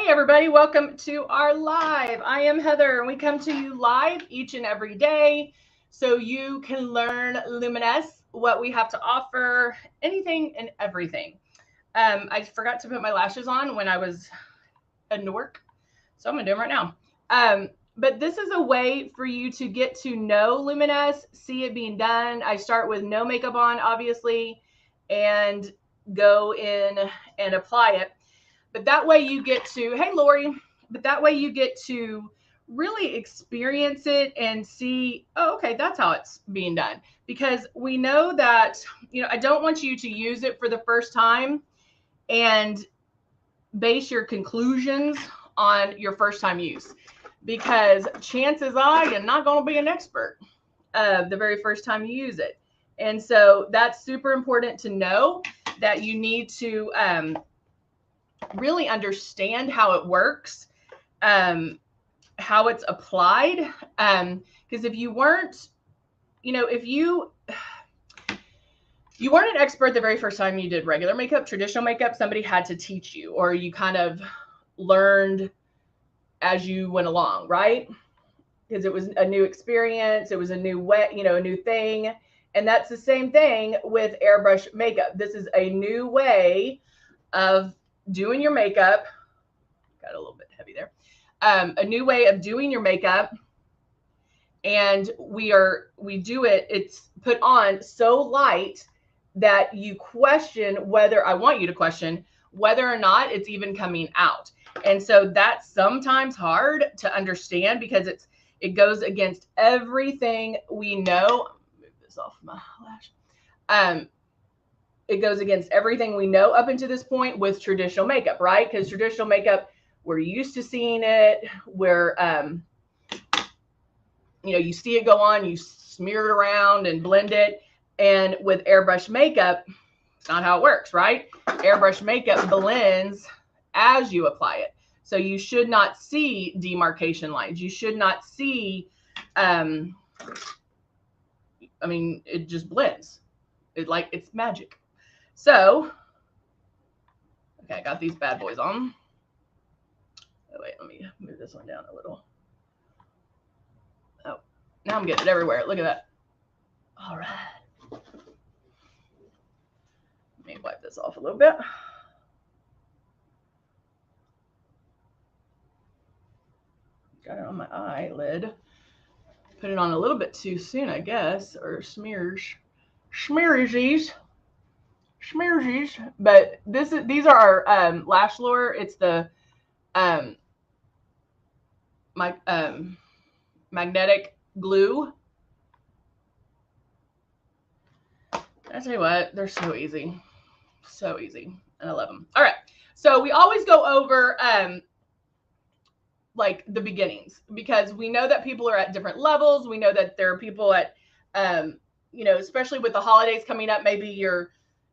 everybody, welcome to our live. I am Heather, and we come to you live each and every day so you can learn Lumines, what we have to offer, anything and everything. I forgot to put my lashes on when I was heading to work, so I'm gonna do them right now. But this is a way for you to get to know Lumines, see it being done. I start with no makeup on, obviously, and go in and apply it. But that way you get to, hey, Lori, but that way you get to really experience it and see, oh, okay, that's how it's being done. Because we know that, I don't want you to use it for the first time and base your conclusions on your first time use. Because chances are you're not going to be an expert the very first time you use it. And so that's super important to know, that you need to really understand how it works, how it's applied. Because if you weren't, if you weren't an expert the very first time you did regular makeup, traditional makeup, somebody had to teach you, or you kind of learned as you went along, right? Because it was a new experience, it was a new way, a new thing. And that's the same thing with airbrush makeup. This is a new way of doing your makeup. Got a little bit heavy there. A new way of doing your makeup. And we do it, it's put on so light that you question whether, I want you to question whether or not it's even coming out. And so that's sometimes hard to understand because it goes against everything we know. Move this off my lash. It goes against everything we know up until this point with traditional makeup, right? Because traditional makeup, we're used to seeing it, where you see it go on, you smear it around and blend it. And with airbrush makeup, it's not how it works, right? Airbrush makeup blends as you apply it. So you should not see demarcation lines. You should not see, it just blends. It's magic. So, okay, I got these bad boys on. Oh, wait, let me move this one down a little. Oh, now I'm getting it everywhere. Look at that. All right. Let me wipe this off a little bit. Got it on my eyelid. Put it on a little bit too soon, I guess, or smearsies. But these are our lash lure. It's the magnetic glue. I tell you what, they're so easy, and I love them. All right, so we always go over like the beginnings, because we know that people are at different levels. We know that there are people at especially with the holidays coming up, maybe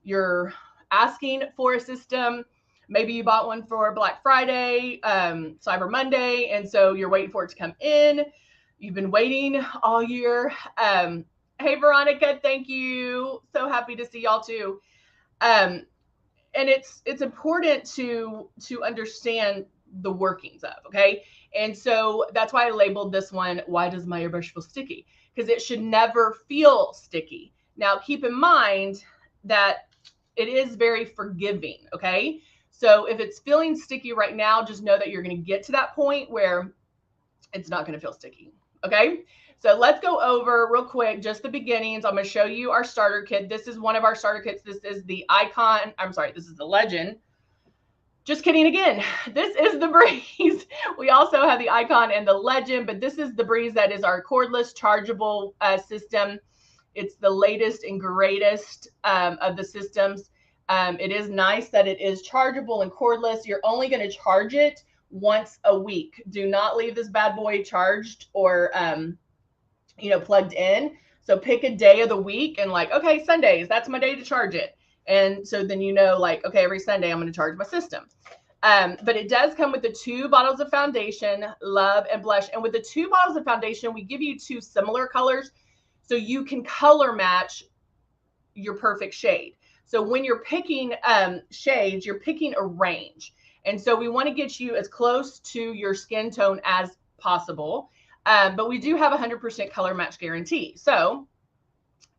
you're asking for a system. Maybe you bought one for Black Friday, Cyber Monday, and so you're waiting for it to come in. You've been waiting all year. Hey, Veronica, thank you. So happy to see y'all too. And it's important to understand the workings of, okay? And so that's why I labeled this one, why does my airbrush feel sticky? Because it should never feel sticky. Now, keep in mind that it is very forgiving, okay? So if it's feeling sticky right now, just know that you're going to get to that point where it's not going to feel sticky, okay? So let's go over real quick just the beginnings. I'm going to show you our starter kit. This is one of our starter kits. This is the icon. I'm sorry, this is the legend. Just kidding again. This is the breeze. We also have the icon and the legend, but this is the breeze that is our cordless chargeable system. It's the latest and greatest of the systems. It is nice that it is chargeable and cordless. You're only going to charge it once a week. Do not leave this bad boy charged or plugged in. So pick a day of the week and okay, Sundays, that's my day to charge it. And so then okay, every Sunday I'm going to charge my system. But it does come with the 2 bottles of foundation, Love and Blush. And with the 2 bottles of foundation, we give you 2 similar colors so you can color match your perfect shade. So when you're picking shades, you're picking a range. And so we want to get you as close to your skin tone as possible. But we do have 100% color match guarantee. So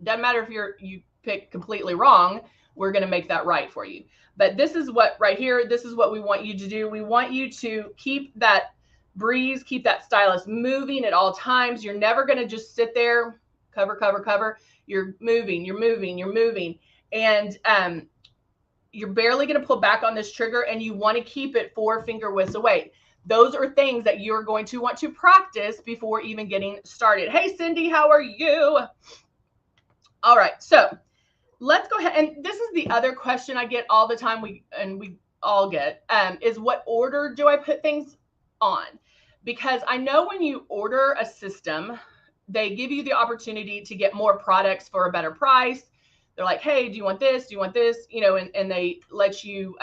doesn't matter if you pick completely wrong, we're going to make that right for you. But this is what right here, this is what we want you to do. We want you to keep that breeze, keep that stylus moving at all times. You're never going to just sit there, cover, cover, cover. You're moving, you're moving, you're moving. And you're barely going to pull back on this trigger, and you want to keep it 4 finger widths away. Those are things that you're going to want to practice before even getting started. Hey, Cindy, how are you? All right, so let's go ahead. And this is the other question I get all the time. We all get is what order do I put things on? Because I know when you order a system, they give you the opportunity to get more products for a better price. They're like, hey, do you want this? Do you want this? You know, and they let you,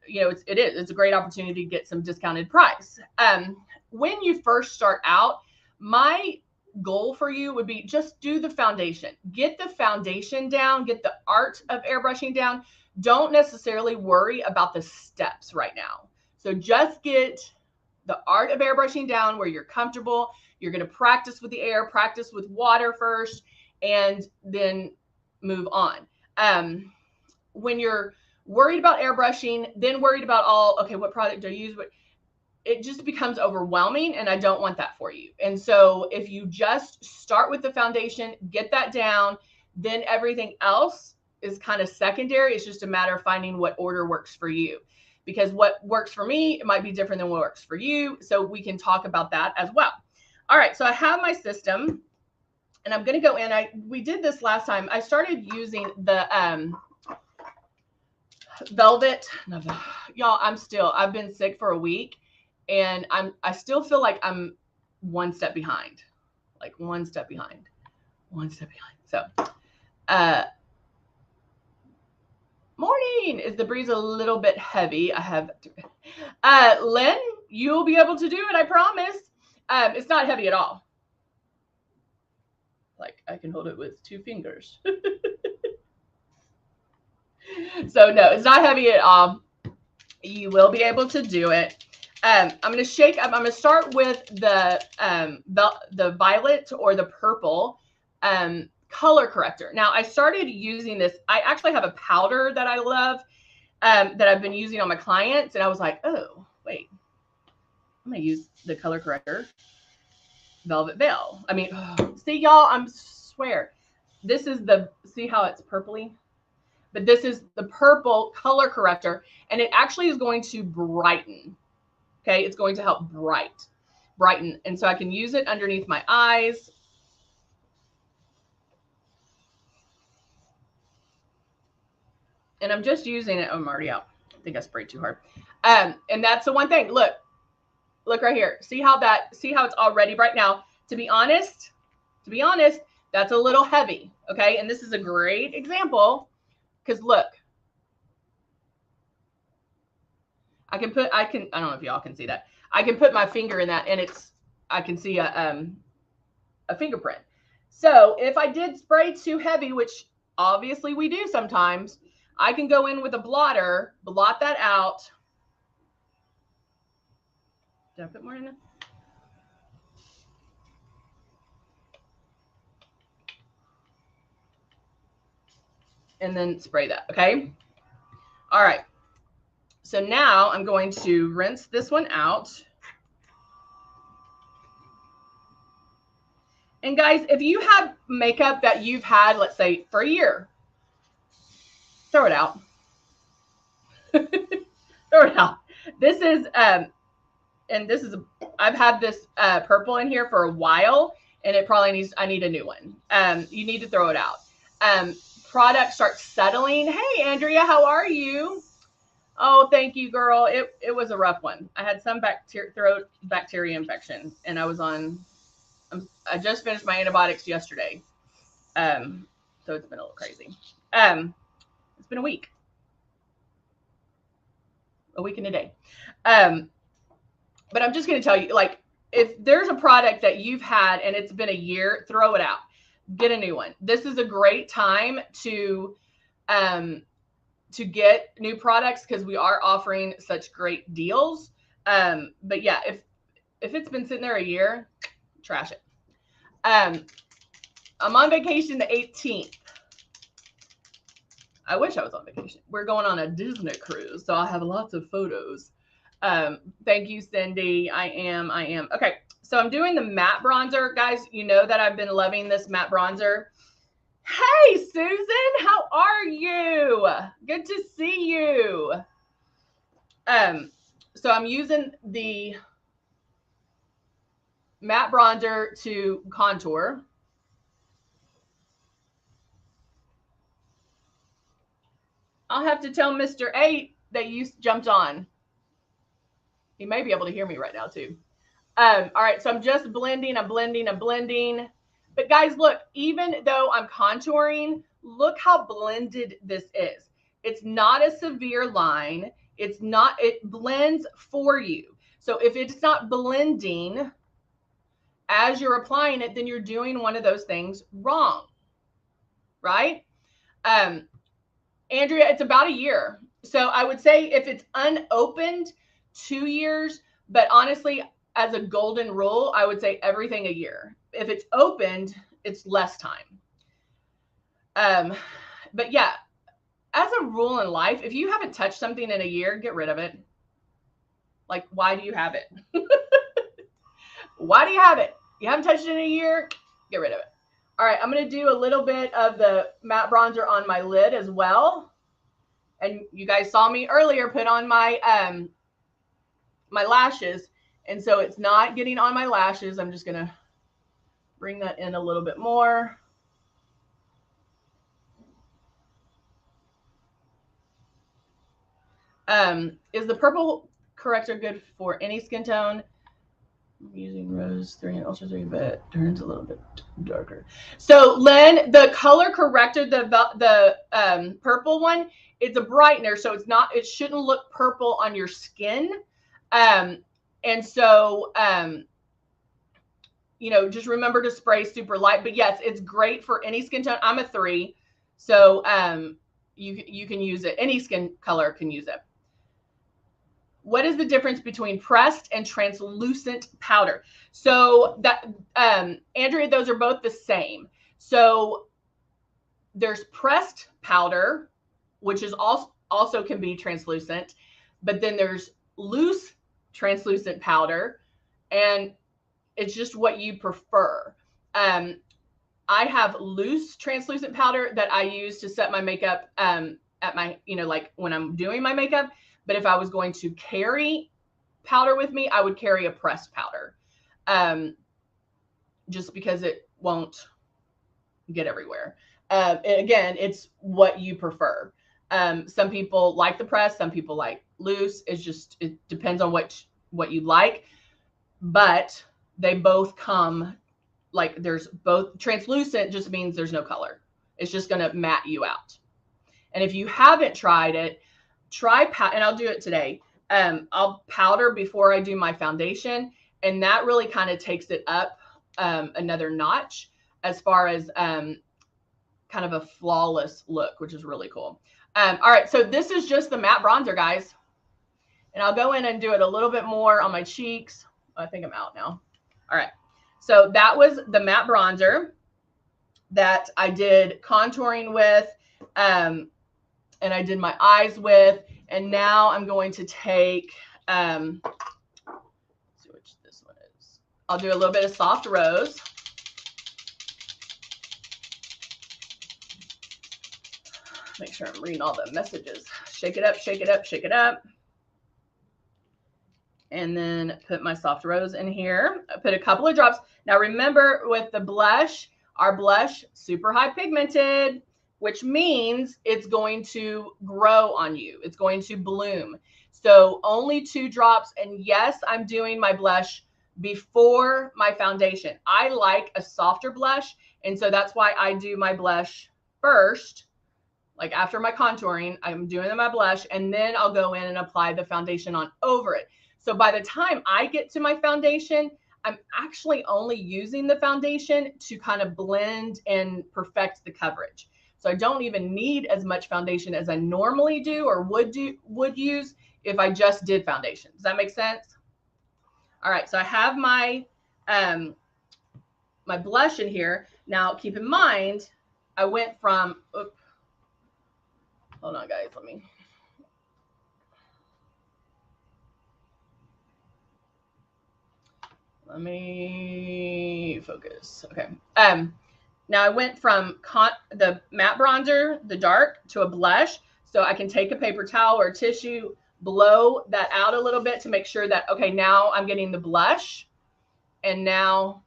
you know, it's a great opportunity to get some discounted price. When you first start out, my goal for you would be just do the foundation. Get the foundation down, get the art of airbrushing down. Don't necessarily worry about the steps right now. So just get the art of airbrushing down where you're comfortable. You're going to practice with the air, practice with water first, and then move on. When you're worried about airbrushing, then worried about okay, what product do I use? It just becomes overwhelming, and I don't want that for you. And so if you just start with the foundation, get that down, then everything else is kind of secondary. It's just a matter of finding what order works for you. Because what works for me, it might be different than what works for you. So we can talk about that as well. All right, so I have my system, and I'm going to go in. We did this last time. I started using the velvet. Y'all, I've been sick for a week, and I still feel like I'm one step behind. So, morning. Is the breeze a little bit heavy? I have Lynn, you'll be able to do it, I promise. It's not heavy at all. Like, I can hold it with 2 fingers. So no, it's not heavy at all. You will be able to do it. I'm going to shake up. I'm going to start with the violet or the purple color corrector. Now, I started using this. I actually have a powder that I love that I've been using on my clients. And I was like, oh, wait, I'm going to use the color corrector, Velvet Veil. I mean, see, y'all, I swear, this is see how it's purpley? But this is the purple color corrector, and it actually is going to brighten. Okay, it's going to help brighten. And so I can use it underneath my eyes. And I'm just using it. Oh, I'm already out. I think I sprayed too hard. And that's the one thing. Look right here. See how it's already bright. Now, to be honest, that's a little heavy. Okay, and this is a great example. Because look, I don't know if y'all can see that. I can put my finger in that, and I can see a fingerprint. So if I did spray too heavy, which obviously we do sometimes, I can go in with a blotter, blot that out. Did I put more in there? And then spray that, okay? All right. So now I'm going to rinse this one out. And guys, if you have makeup that you've had, let's say, for a year, throw it out. Throw it out. This is, I've had this purple in here for a while, and it probably I need a new one. You need to throw it out. Product starts settling. Hey, Andrea, how are you? Oh, thank you, girl. It was a rough one. I had some throat bacteria infection, and I just finished my antibiotics yesterday. So it's been a little crazy. It's been a week and a day. But I'm just going to tell you, like, if there's a product that you've had and it's been a year, throw it out. Get a new one. This is a great time to to get new products because we are offering such great deals. But yeah, if it's been sitting there a year, trash it. I'm on vacation the 18th. I wish I was on vacation. We're going on a Disney cruise, so I'll have lots of photos. Thank you, Cindy. I am. Okay, so I'm doing the matte bronzer. Guys, you know that I've been loving this matte bronzer. Hey, Susan, how are you? Good to see you. So I'm using the matte bronzer to contour. I'll have to tell Mr. 8 that you jumped on. He may be able to hear me right now too. All right, so I'm just blending, I'm blending. But guys, look, even though I'm contouring, look how blended this is. It's not a severe line. It blends for you. So if it's not blending as you're applying it, then you're doing one of those things wrong, right? Andrea, it's about a year. So I would say if it's unopened, 2 years, but honestly, as a golden rule, I would say everything a year. If it's opened, it's less time. But yeah, as a rule in life, if you haven't touched something in a year, get rid of it. Like, why do you have it? Why do you have it? You haven't touched it in a year, get rid of it. All right, I'm going to do a little bit of the matte bronzer on my lid as well. And you guys saw me earlier put on my my lashes. And so it's not getting on my lashes. I'm just going to bring that in a little bit more. Is the purple corrector good for any skin tone? I'm using Rose 3 and Ultra 3, but it turns a little bit darker. So Len, the color corrector, the purple one, it's a brightener, so it's not. It shouldn't look purple on your skin. And so you know, just remember to spray super light. But yes, it's great for any skin tone. I'm a 3, so you can use it. Any skin color can use it. What is the difference between pressed and translucent powder? So that, Andrea, those are both the same. So there's pressed powder, which is also can be translucent, but then there's loose translucent powder, and it's just what you prefer. I have loose translucent powder that I use to set my makeup at my, you know, like when I'm doing my makeup. But if I was going to carry powder with me, I would carry a pressed powder, just because it won't get everywhere. Again, it's what you prefer. Some people like the press, some people like loose. It depends on what you like, but they both come, like there's both. Translucent just means there's no color. It's just going to matte you out. And if you haven't tried it, and I'll do it today. I'll powder before I do my foundation, and that really kind of takes it up another notch as far as kind of a flawless look, which is really cool. All right, so this is just the matte bronzer, guys. And I'll go in and do it a little bit more on my cheeks. I think I'm out now. All right, so that was the matte bronzer that I did contouring with. And I did my eyes with, and now I'm going to take, let's see which this one is. I'll do a little bit of soft rose. Make sure I'm reading all the messages. Shake it up, shake it up, shake it up. And then put my soft rose in here. I put a couple of drops. Now remember, with the blush, our blush, super high pigmented, which means it's going to grow on you. It's going to bloom. So only 2 drops. And yes, I'm doing my blush before my foundation. I like a softer blush. And so that's why I do my blush first. Like after my contouring, I'm doing my blush, and then I'll go in and apply the foundation on over it. So by the time I get to my foundation, I'm actually only using the foundation to kind of blend and perfect the coverage. So So I don't even need as much foundation as I normally do or would use if I just did foundation. Does that make sense? All right, so I have my my blush in here. Now keep in mind, I went from, hold on guys, let me focus. Okay. Now I went from the matte bronzer, the dark, to a blush. So I can take a paper towel or tissue, blow that out a little bit to make sure that, okay, now I'm getting the blush. And now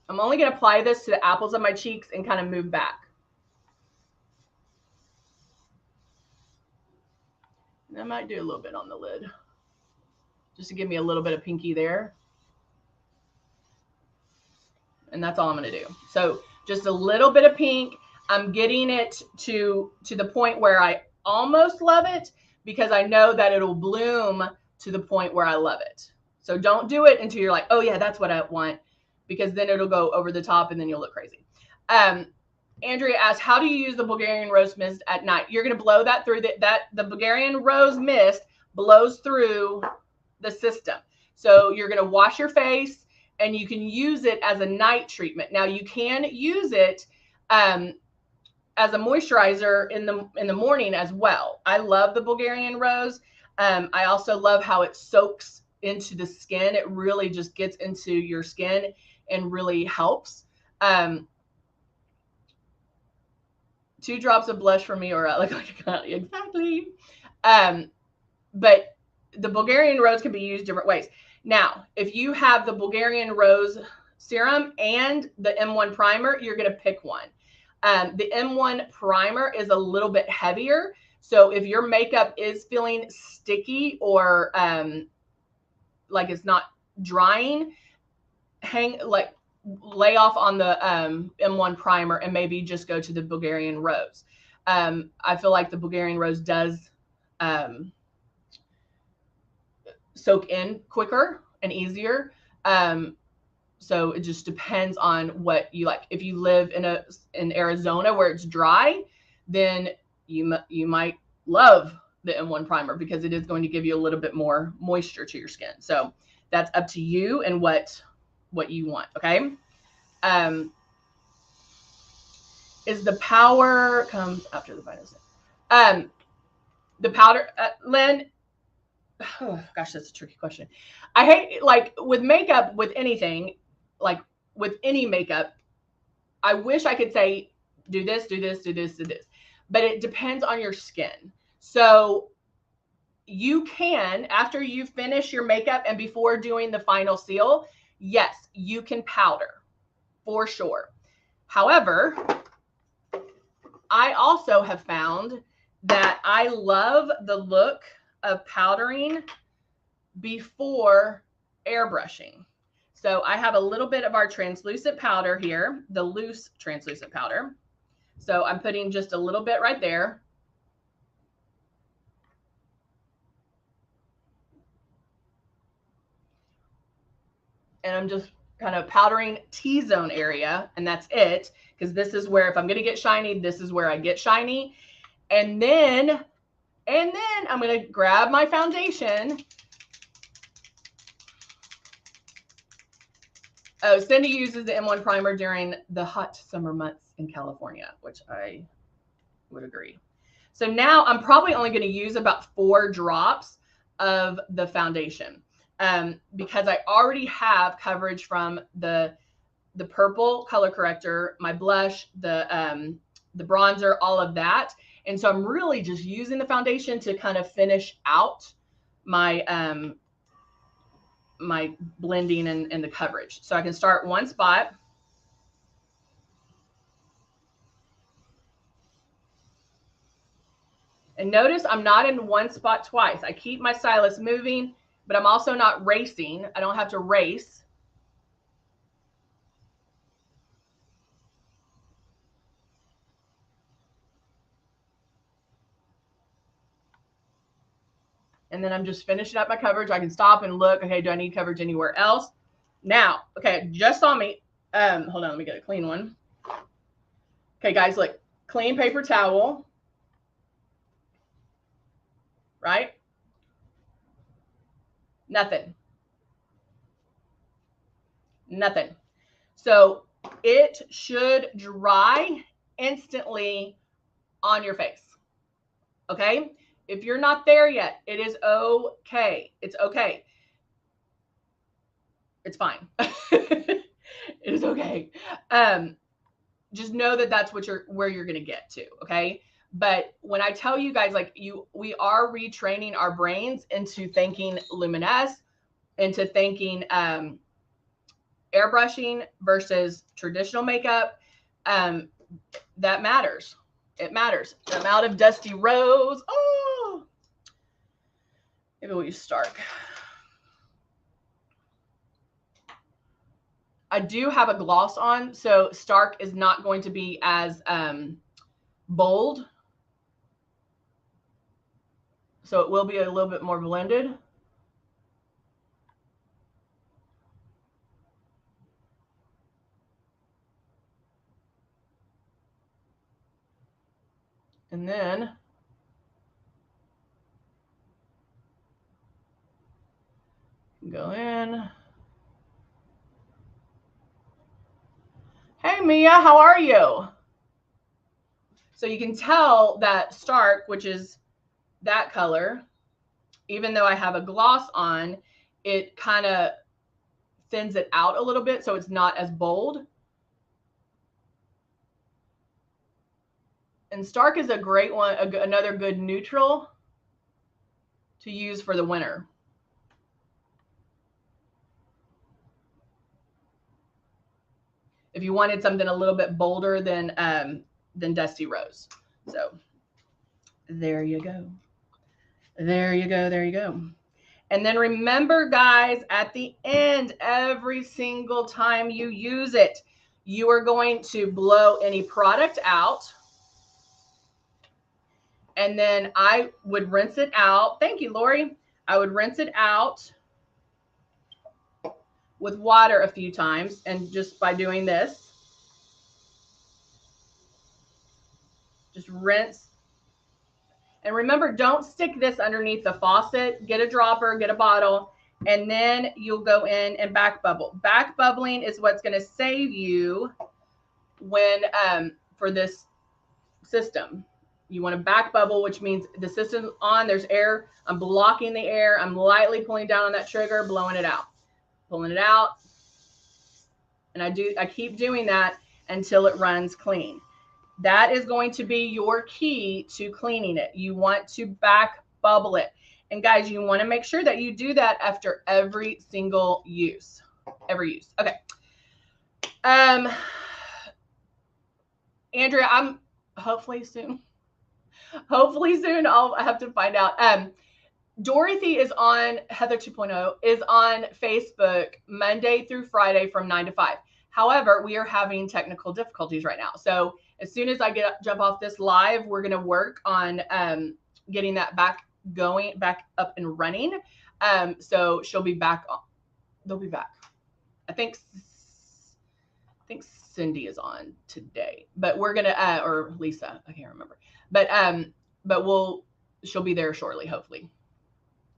I'm only going to apply this to the apples of my cheeks and kind of move back. And I might do a little bit on the lid, just to give me a little bit of pinky there. And that's all I'm going to do. So just a little bit of pink. I'm getting it to the point where I almost love it, because I know that it'll bloom to the point where I love it. So don't do it until you're like, oh yeah, that's what I want, because then it'll go over the top and then you'll look crazy. Andrea asked, how do you use the Bulgarian rose mist at night? You're going to blow that through the Bulgarian rose mist blows through the system. So you're going to wash your face and you can use it as a night treatment. Now you can use it as a moisturizer in the morning as well. I love the Bulgarian rose. I also love how it soaks into the skin. It really just gets into your skin and really helps. 2 drops of blush for me, or I look like exactly. But the Bulgarian rose can be used different ways. Now, if you have the Bulgarian rose serum and the M1 primer, you're going to pick one. The M1 primer is a little bit heavier. So if your makeup is feeling sticky or like it's not drying, lay off on the M1 primer and maybe just go to the Bulgarian rose. I feel like the Bulgarian rose does soak in quicker and easier. So it just depends on what you like. If you live in Arizona where it's dry, then you might love the M1 primer, because it is going to give you a little bit more moisture to your skin. So that's up to you and what you want. Okay. Is the power comes after the final step? The powder, Lynn, oh gosh, that's a tricky question. I hate, like with makeup, with anything, like with any makeup, I wish I could say, do this, do this, do this, do this, but it depends on your skin. So you can, after you finish your makeup and before doing the final seal, yes, you can powder for sure. However, I also have found that I love the look of powdering before airbrushing. So I have a little bit of our translucent powder here, the loose translucent powder. So I'm putting just a little bit right there. And I'm just kind of powdering T-zone area, and that's it, because this is where, if I'm going to get shiny, this is where I get shiny. And then I'm going to grab my foundation. Oh, Cindy uses the M1 primer during the hot summer months in California, which I would agree. So now I'm probably only going to use about 4 drops of the foundation, because I already have coverage from the purple color corrector, my blush, the bronzer, all of that. And so I'm really just using the foundation to kind of finish out my my blending and the coverage. So I can start one spot. And notice I'm not in one spot twice. I keep my stylus moving, but I'm also not racing. I don't have to race. And then I'm just finishing up my coverage. I can stop and look, okay, do I need coverage anywhere else? Now, okay, just saw me. Hold on, let me get a clean one. Okay, guys, look, clean paper towel, right? Nothing. Nothing. So it should dry instantly on your face. Okay? If you're not there yet, it is okay. It's okay. It's fine. It is okay. Just know that that's where you're going to get to, okay? But when I tell you guys, like, we are retraining our brains into thinking luminesce, into thinking airbrushing versus traditional makeup. That matters. It matters. The amount of Dusty Rose. Oh, maybe we'll use Stark. I do have a gloss on, so Stark is not going to be as bold. So it will be a little bit more blended. And then go in. Hey, Mia, how are you? So you can tell that Stark, which is that color, even though I have a gloss on, it kind of thins it out a little bit so it's not as bold. And Stark is a great one, another good neutral to use for the winter. If you wanted something a little bit bolder than Dusty Rose. So there you go. There you go. There you go. And then remember, guys, at the end, every single time you use it, you are going to blow any product out. And then I would rinse it out. Thank you, Lori. I would rinse it out with water a few times. And just by doing this, just rinse. And remember, don't stick this underneath the faucet. Get a dropper, get a bottle, and then you'll go in and back bubble. Back bubbling is what's going to save you when for this system. You want to back bubble, which means the system's on, there's air. I'm blocking the air. I'm lightly pulling down on that trigger, blowing it out. Pulling it out. And I keep doing that until it runs clean. That is going to be your key to cleaning it. You want to back bubble it. And guys, you want to make sure that you do that after every single use. Every use. Okay. Andrea, I'm hopefully soon. Hopefully soon. I have to find out. Dorothy is on Heather 2.0 is on Facebook Monday through Friday from 9 to 5. However, we are having technical difficulties right now. So as soon as I jump off this live, we're going to work on getting that back up and running. So she'll be back. They'll be back. I think Cindy is on today, but we're going to, or Lisa, I can't remember, but she'll be there shortly, hopefully.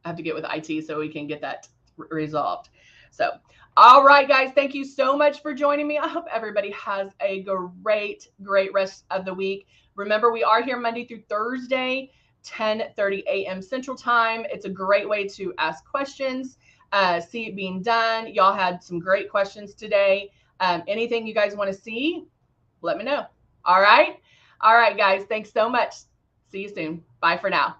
I have to get with IT so we can get that resolved. So, all right, guys, thank you so much for joining me. I hope everybody has a great rest of the week. Remember, we are here Monday through Thursday, 10:30 a.m. Central Time. It's a great way to ask questions, see it being done. Y'all had some great questions today. Anything you guys want to see, let me know. All right, guys, thanks so much. See you soon. Bye for now.